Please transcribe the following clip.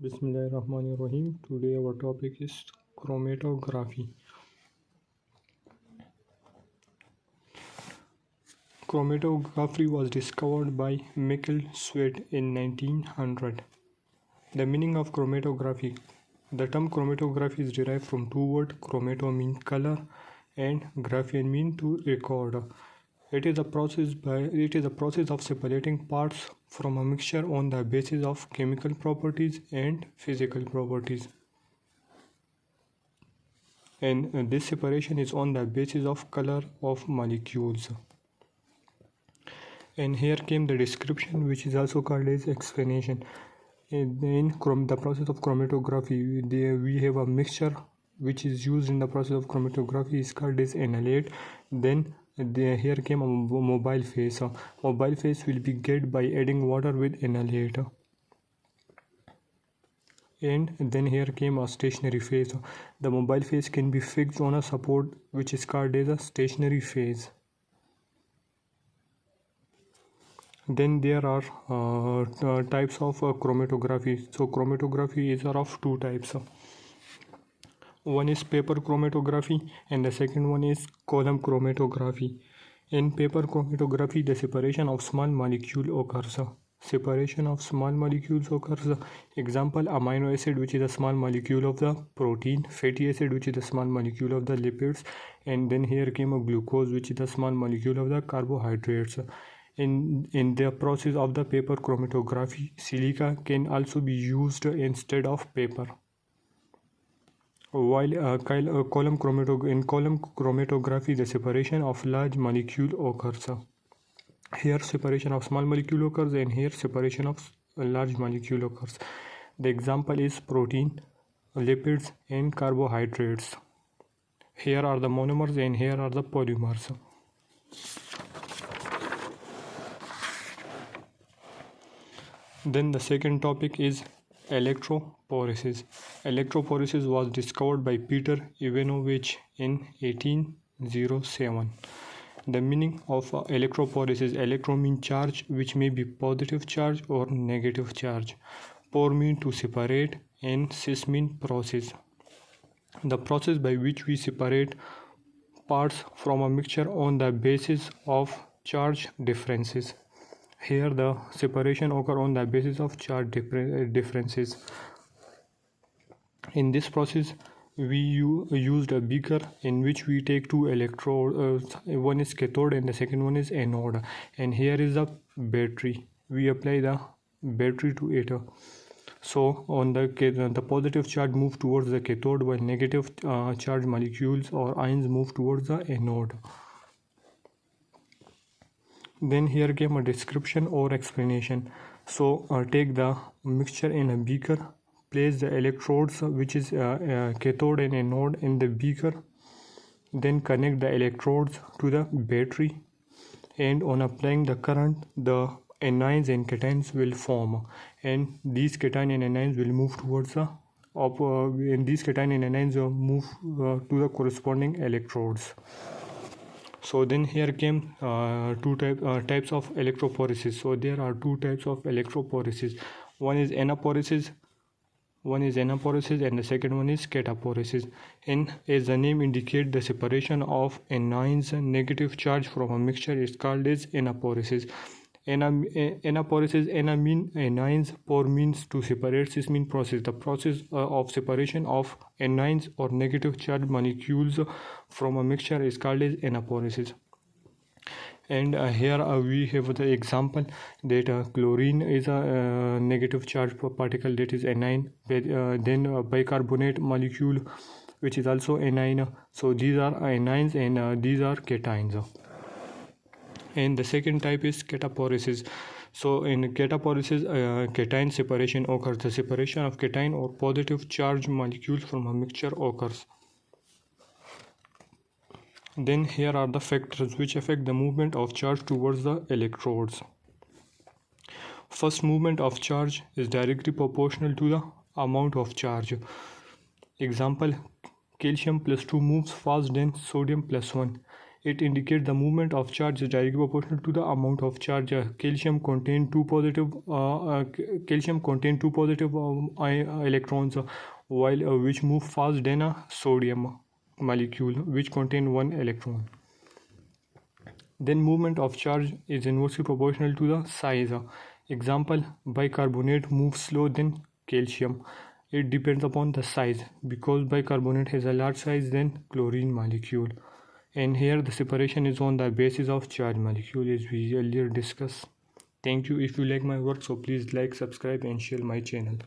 Bismillahirrahmanirrahim. Today our topic is chromatography. Chromatography was discovered by Michael Sweet in 1900. The meaning of chromatography. The term chromatography is derived from two words chromato means color and graphein means to record. It is a process of separating parts from a mixture on the basis of chemical properties and physical properties. And this separation is on the basis of color of molecules. And here came the description, which is also called as explanation. In the process of chromatography, we have a mixture which is used in the process of chromatography is called as analyte. Then here came a mobile phase. Mobile phase will be get by adding water with analyte. And then here came a stationary phase. The mobile phase can be fixed on a support which is called as a stationary phase. Then there are types of chromatography. So chromatography is of two types. One is paper chromatography and the second one is column chromatography. In paper chromatography, the separation of small molecule occurs. Separation of small molecules occurs. Example, amino acid, which is a small molecule of the protein, fatty acid, which is a small molecule of the lipids, and then here came a glucose, which is a small molecule of the carbohydrates. In the process of the paper chromatography, silica can also be used instead of paper. While column chromatography, the separation of large molecule occurs. Here separation of small molecule occurs and here separation of large molecule occurs. The example is protein, lipids and carbohydrates. Here are the monomers and here are the polymers. Then the second topic is electrophoresis. Electrophoresis was discovered by Peter Ivanovich in 1807. The meaning of electrophoresis: electro means charge, which may be positive charge or negative charge. Pour means to separate and cis means process. The process by which we separate parts from a mixture on the basis of charge differences. Here the separation occurs on the basis of charge differences. In this process, we used a beaker in which we take two electrodes. One is cathode and the second one is anode. And here is the battery. We apply the battery to it. So on the positive charge move towards the cathode, while negative charge molecules or ions move towards the anode. Then here came a description or explanation. So take the mixture in a beaker, place the electrodes, which is cathode and anode, in the beaker, then connect the electrodes to the battery, and on applying the current, the anions and cations will form, and these cation and anions will move towards the and these cation and anions move to the corresponding electrodes. So then here came two types of electrophoresis. So there are two types of electrophoresis. One is anaphoresis and the second one is cataphoresis. And as the name indicates, the separation of anions negative charge from a mixture is called as anaphoresis. Anaphoresis, ana mean anions, por means to separate, cis mean process. The process of separation of anions or negative charged molecules from a mixture is called as anaphoresis. And here we have the example that chlorine is a negative charge particle, that is anion. Then bicarbonate molecule, which is also anion. So these are anions and these are cations. And the second type is cataphoresis. So in cataphoresis, cation separation occurs. The separation of cation or positive charge molecules from a mixture occurs. Then here are the factors which affect the movement of charge towards the electrodes. First, movement of charge is directly proportional to the amount of charge. Example, calcium +2 moves faster than sodium +1. It indicates the movement of charge is directly proportional to the amount of charge. Calcium contains two positive electrons, while which move faster than a sodium molecule, which contains one electron. Then movement of charge is inversely proportional to the size. Example, bicarbonate moves slower than calcium. It depends upon the size, because bicarbonate has a large size than chlorine molecule. And here the separation is on the basis of charge molecule, as we earlier discussed. Thank you. If you like my work, so please like, subscribe and share my channel.